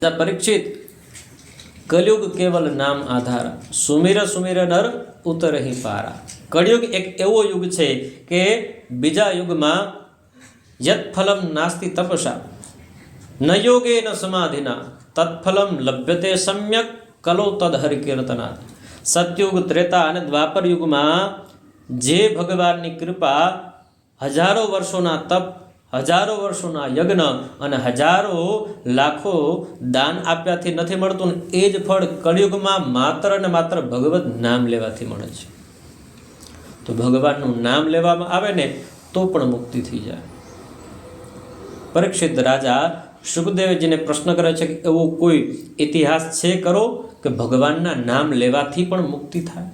परीक्षित कलयुग केवल नाम आधार सुमिर सुमिर नर उतर ही पारा। कलयुग एक एवो युग है कि बीजा युग में यत्फलम नास्ति तपसा न योगे न समाधिना तत्फलम लभ्यते सम्यक कलो तद हरिकीर्तना। सतयुग त्रेता और द्वापर युग में जे भगवान की कृपा हजारों वर्षों तप हजारों वर्षों यज्ञ और हजारों लाखों दान आप्याथी नहीं मळतुं ने ए ज फळ कलयुग में मात्र ने मात्र भगवत नाम लेवाथी मळे छे। तो भगवाननुं नाम लेवामां आवे ने तो पण मुक्ति थी जाए। परीक्षित राजा सुखदेवजी ने प्रश्न करे छे कि एवो कोई इतिहास छे करो कि भगवानना नाम लेवाथी पण मुक्ति थाय।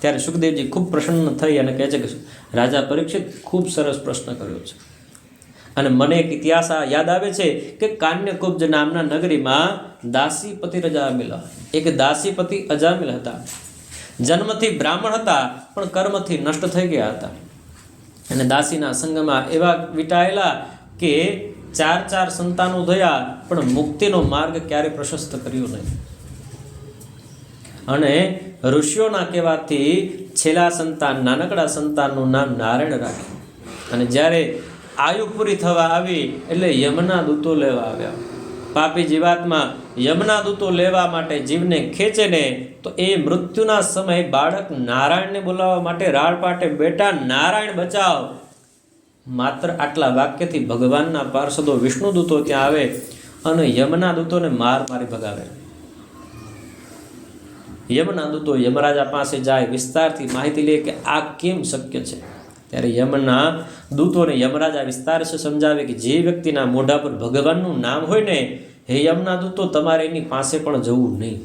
त्यारे सुखदेवजी खूब प्रसन्न थई अने कहे छे कि राजा परीक्षित खूब सरस प्रश्न कर्यो छे। अने मने एक इतिहास याद आवे छे कि कान्यकुब्ज नामना नगरी में दासीपति अजामिल एक दासीपति अजामिल हता। जन्मथी ब्राह्मण हता पण कर्मथी नष्ट थई गया हता अने दासीना संगमां एवा वीटायेला के चार चार संतानो थया पण मुक्तिनो मार्ग क्यारे प्रशस्त कर्यो नहीं। अने ऋषिओना कहेवाथी छेल्ला संतान नानकड़ा संताननुं नाम नारायण राख्युं अने ज्यारे आयु पूरी थवा आवी एटले यमना दूतो लेवा आव्या। पापी जीवात्मा यमना दूतो लेवा माटे जीवने खेचे ने तो ए मृत्युना समय बाळक नारायणने बोलावा माटे राळ पाटे बेटा नारायण बचाव मात्र आटला वाक्यथी भगवानना पार्षदो विष्णुदूतो त्यां आवे अने यमना दूतोने मार मारी भगावे। यमना दूतो यमराजा पासे जाए विस्तारथी माहिती ले कि आ केम शक्य छे। त्यारे यमना दूतोने यमराजा विस्तार से समझावे कि जे व्यक्तिना मोढा पर भगवाननुं नाम होय ने हे यमना दूतो तमारे एनी पासे पण जवुं नहीं।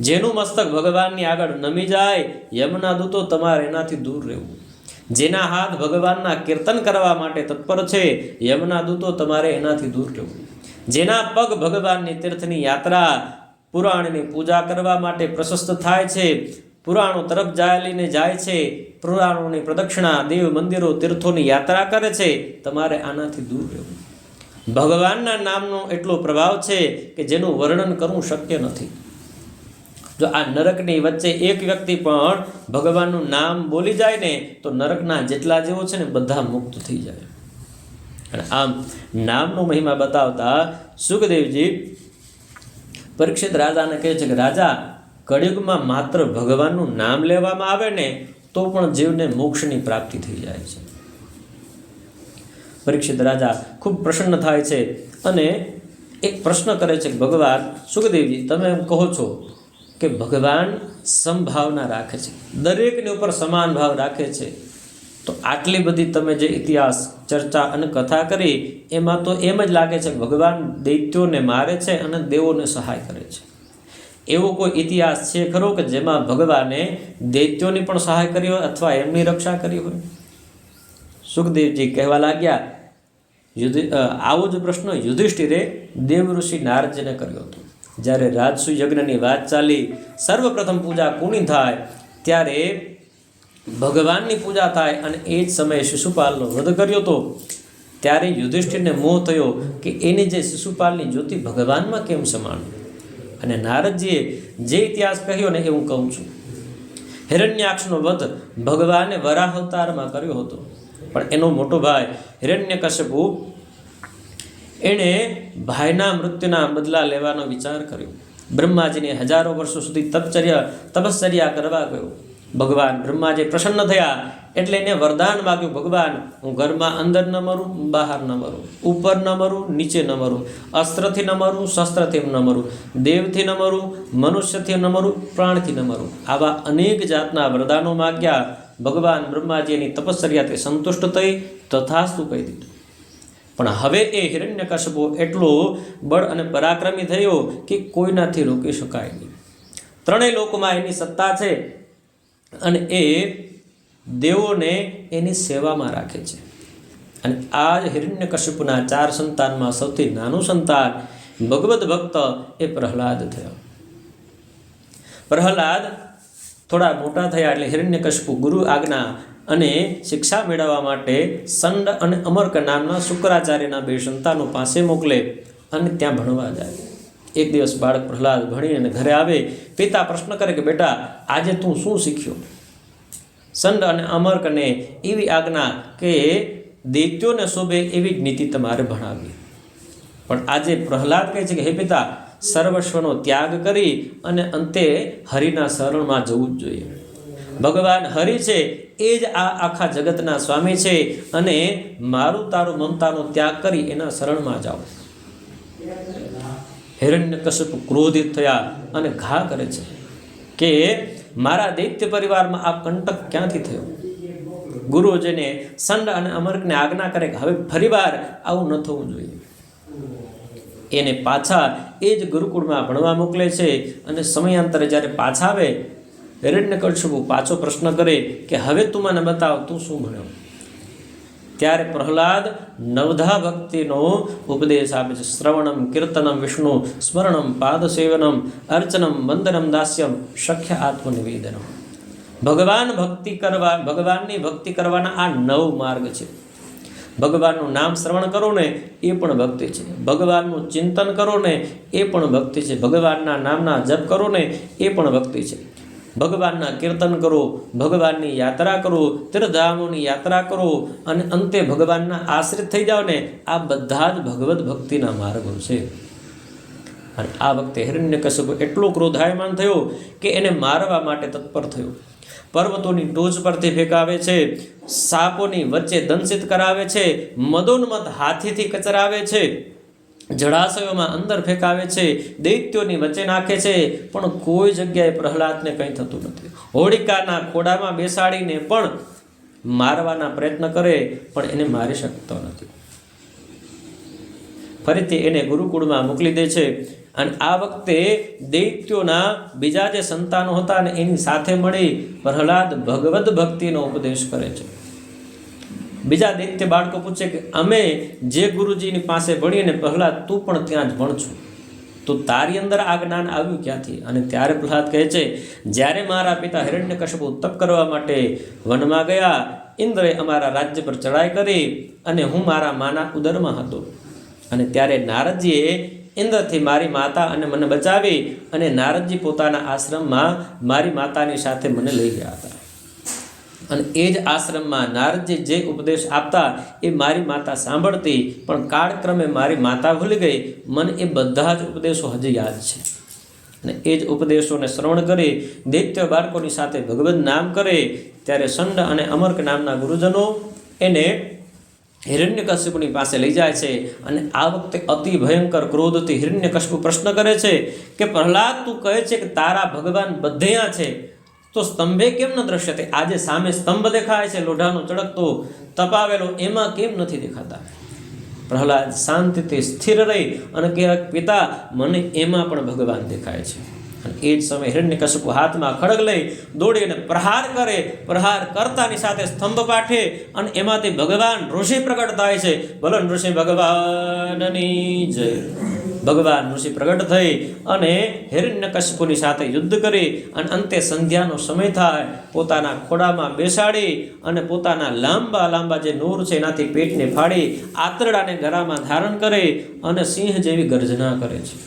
जेनुं मस्तक भगवाननी आगळ नमी जाए यमना दूतो तमारे एनाथी दूर रहेवुं। जेना हाथ भगवानना कीर्तन करवा माटे तत्पर छे यमना दूतो तमारे एनाथी दूर रहेवुं। जेना पग भगवाननी तीर्थनी यात्रा पुराणनी पूजा करवा माटे प्रशस्त थाय छे पुराणों तरफ जायलीने जाय छे पुराणोनी प्रदक्षिणा देव मंदिरों तीर्थोनी यात्रा करे छे तमारे आनाथी दूर रहेवुं। भगवानना नामनो एटलो प्रभाव छे कि जेनुं वर्णन करवुं शक्य नथी। जो आ नरकनी वच्चे एक व्यक्ति पण भगवाननुं नाम बोली जाय ने तो नरकना जेटला जेवो छे ने बधा मुक्त थई जाय। अने आम नामनो महिमा बतावता सुखदेवजी परीक्षित राजा ने कहे कि राजा कलयुग में मात्र भगवाननुं नाम लेवामां आवे ने तो पण जीवने मोक्षनी प्राप्ति थई जाय छे। परीक्षित राजा खूब प्रसन्न थाय छे अने एक प्रश्न करे छे कि भगवान सुखदेवजी तमे एम कहो छो कि भगवान समभावना राखे छे दरेकनी उपर समान भाव राखे छे तो आटली बधी तमे जे इतिहास चर्चा अने कथा करी एमां तो एम ज लागे छे भगवान दैत्योने मारे छे अने देवोने सहाय करे छे। एवो कोई इतिहास छे खरो कि जेमां भगवाने दैत्योनी पण सहाय करी होय अथवा एमनी रक्षा करी होय? सुखदेवजी कहेवा लाग्या आवो ज प्रश्न युधिष्ठिरे देव ऋषि नारदजीने कर्यो हतो। ज्यारे राजसू यज्ञनी वात चाली सर्वप्रथम पूजा कोनी थाय त्यारे भगवाननी पूजा थाय अने ए ज समये शिशुपालनो वध कर्यो तो त्यारे युधिष्ठिरने मोह थयो कि एनी जे शिशुपालनी ज्योति भगवानमां केम समाणी। अने नारदजीए जे इतिहास कह्यो ने ए हुं कहूं छुं। हिरण्याक्षनो वध भगवाने वराह अवतारमां कर्यो हतो पण एनो मोटो भाई हिरण्यकश्यपु एणे भाईना मृत्युना बदला लेवानो विचार कर्यो। ब्रह्माजीने हजारों वर्षो सुधी तपश्चर्या करवा गयो। भगवान ब्रह्माजी प्रसन्न थया एटले एने वरदान माग्युं भगवान हूँ घर में अंदर न मरूँ बहार न मरूँ ऊपर न मरूँ नीचे न मरूँ अस्त्रथी न मरूँ शस्त्रथी न मरूँ देवथी न मरूँ मनुष्यथी न मरूँ प्राणथी न मरूँ आवा अनेक जातना वरदानों माग्या। भगवान ब्रह्माजी एनी तपश्चर्याथी संतुष्ट थई तथास्तु कही दीधुं। पण हवे ए हिरण्यकश्यपु एटलो बळ अने पराक्रमी थयो कि कोईनाथी रोकी शकाय नहीं। त्रणेय लोकमां एनी सत्ता छे अने ए देवोने एनी सेवामां राखे छे। अने आज हिरण्यकश्यपुना 4 संतानमां सौथी नानुं संतान भगवत भक्त ए प्रहलाद थयो। प्रहलाद थोड़ा मोटा थया एटले हिरण्यकश्यपु गुरु आज्ञा अने शिक्षा मेळववा माटे संड अने अमर्क नामना शुक्राचार्यना 2 संतानो पासे मोकले અને ત્યાં ભણવા જાય. એક દિવસ બાળક પ્રહલાદ ભણીને ઘરે આવે, પિતા પ્રશ્ન કરે કે બેટા આજે તું શું શીખ્યો? સંડ અને અમર્કને એવી આજ્ઞા કે દૈત્યોને શોભે એવી જ નીતિ તમારે ભણાવી. પણ આજે પ્રહલાદ કહે છે કે હે પિતા, સર્વસ્વનો ત્યાગ કરી અને અંતે હરિના શરણમાં જવું જ જોઈએ. ભગવાન હરિ છે એ જ આ આખા જગતના સ્વામી છે, અને મારું તારું મમતાનો ત્યાગ કરી એના શરણમાં જાઓ. હિરણ્યકશિપુ ક્રોધિત થયા અને ઘા કરે છે કે મારા દૈત્ય પરિવારમાં આ કંટક ક્યાંથી થયો? ગુરુજીને સંડ અને અમર્કને આજ્ઞા કરે કે હવે ફરીવાર આવું ન થવું જોઈએ. એને પાછા એ જ ગુરુકુળમાં ભણવા મોકલે છે. અને સમયાંતરે જ્યારે પાછા આવે, હિરણ્યકશિપુ પાછો પ્રશ્ન કરે કે હવે તું મને બતાવ, તું શું ભણ્યો? ત્યારે પ્રહલાદ નવધા ભક્તિનો ઉપદેશ આપે છે. શ્રવણમ કીર્તનમ વિષ્ણુ સ્મરણમ પાદસેવનમ અર્ચનમ વંદનમ દાસ્યમ શક્ય આત્મનિવેદનમ. ભગવાનની ભક્તિ કરવાના આ 9 માર્ગ છે. ભગવાનનું નામ શ્રવણ કરો ને એ પણ ભક્તિ છે. ભગવાનનું ચિંતન કરો ને એ પણ ભક્તિ છે. ભગવાનના નામના જપ કરો ને એ પણ ભક્તિ છે. ભગવાનના કીર્તન કરો, ભગવાનની યાત્રા કરો, તીર્થધામોની યાત્રા કરો અને અંતે ભગવાનના આશ્રિત થઈ જાઓ ને, આ બધા જ ભગવદ્ ભક્તિના માર્ગો છે. અને આ વખતે હિરણ્યકશિપુ એટલો ક્રોધાયમાન થયો કે એને મારવા માટે તત્પર થયો. પર્વતોની ટોચ પરથી ફેંકાવે છે, સાપોની વચ્ચે દંશિત કરાવે છે, મદોન્મત હાથીથી કચરાવે છે, જળાશયોમાં અંદર ફેંકાવે છે, દૈત્યોની વચ્ચે નાખે છે, પણ કોઈ જગ્યાએ પ્રહલાદને કંઈ થતું નથી. હોળિકાના ખોડામાં બેસાડીને પણ મારવાના પ્રયત્ન કરે, પણ એને મારી શકતો નથી. ફરીથી એને ગુરુકુળમાં મોકલી દે છે. અને આ વખતે દૈત્યોના બીજા જે સંતાનો હતા ને એની સાથે મળી પ્રહલાદ ભગવદ્ ભક્તિનો ઉપદેશ કરે છે. બીજા દૈત્ય બાળકો પૂછે કે અમે જે ગુરુજીની પાસે ભણીને પ્રહલાદ તું પણ ત્યાં જ ભણશું, તો તારી અંદર આ જ્ઞાન આવ્યું ક્યાંથી? અને ત્યારે પ્રહલાદ કહે છે, જ્યારે મારા પિતા હિરણ્યકશિપુ તપ કરવા માટે વનમાં ગયા, ઇન્દ્રએ અમારા રાજ્ય પર ચડાઈ કરી અને હું મારા માના ઉદરમાં હતો. અને ત્યારે નારદજીએ ઇન્દ્રથી મારી માતા અને મને બચાવી, અને નારદજી પોતાના આશ્રમમાં મારી માતાની સાથે મને લઈ ગયા હતા. અને એ જ આશ્રમમાં નારદજી જે ઉપદેશ આપતા એ મારી માતા સાંભળતી, પણ કાળક્રમે મારી માતા ભૂલી ગઈ. મને એ બધા જ ઉપદેશો હજી યાદ છે. અને એ જ ઉપદેશોને શ્રવણ કરી દૈત્ય બાળકોની સાથે ભગવદ નામ કરે. ત્યારે સંડ અને અમર્ક નામના ગુરુજનો એને હિરણ્યકશિપુની પાસે લઈ જાય છે. અને આ વખતે અતિ ભયંકર ક્રોધથી હિરણ્યકશિપુ પ્રશ્ન કરે છે કે પ્રહલાદ, તું કહે છે કે તારા ભગવાન બધેયા છે, તો સ્તંભે કેમ ન દ્રશ્યતે? આજે સામે સ્તંભ દેખાય છે, લોઢાનો ચળકતો તપાવેલો, એમાં કેમ નથી દેખાતા? પ્રહલાદ શાંતિથી સ્થિર રહી અને કહે, પિતા મને એમાં પણ ભગવાન દેખાય છે. અને એ જ સમયે હિરણ્યકશિપુ હાથમાં ખડગ લઈ દોડીને પ્રહાર કરે. પ્રહાર કરતાની સાથે સ્તંભ પાઠે અને એમાંથી ભગવાન ઋષિ પ્રગટ થાય છે. બોલો ઋષિ ભગવાનની જય. ભગવાન ઋષિ પ્રગટ થઈ અને હિરણ્યકશિપુની સાથે યુદ્ધ કરી અને અંતે સંધ્યાનો સમય થાય, પોતાના ખોડામાં બેસાડી અને પોતાના લાંબા લાંબા જે નૂર છે એનાથી પેટને ફાડી આંતરડાને ગળામાં ધારણ કરે અને સિંહ જેવી ગર્જના કરે છે.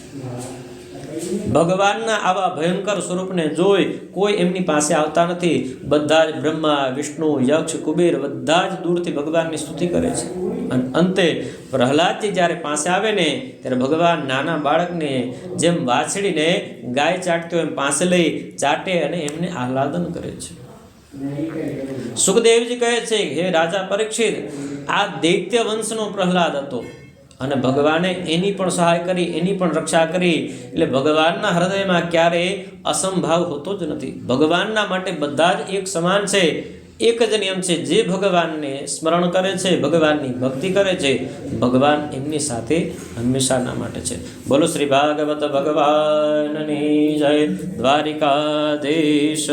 ભગવાનના આવા ભયંકર સ્વરૂપને જોઈ કોઈ એમની પાસે આવતા નથી. બધા જ બ્રહ્મા, વિષ્ણુ, યક્ષ, કુબેર બધા જ દૂરથી ભગવાનની સ્તુતિ કરે છે. અને અંતે પ્રહલાદજી જ્યારે પાસે આવે ને ત્યારે ભગવાન નાના બાળકને જેમ વાછડીને ગાય ચાટતો એમ પાસે લઈ ચાટે અને એમને આહલાદન કરે છે. સુખદેવજી કહે છે, હે રાજા પરીક્ષિત, આ દૈત્ય વંશનો પ્રહલાદ હતો અને ભગવાને એની પણ સહાય કરી, એની પણ રક્ષા કરી. એટલે ભગવાનના હૃદયમાં ક્યારેય અસંભાવ હોતો જ નથી. ભગવાનના માટે બધા જ એક સમાન છે. એક જ નિયમ છે, જે ભગવાનને સ્મરણ કરે છે, ભગવાનની ભક્તિ કરે છે, ભગવાન એમની સાથે હંમેશાના માટે છે. બોલો શ્રી ભાગવત ભગવાનની જય. દ્વારિકાધીશ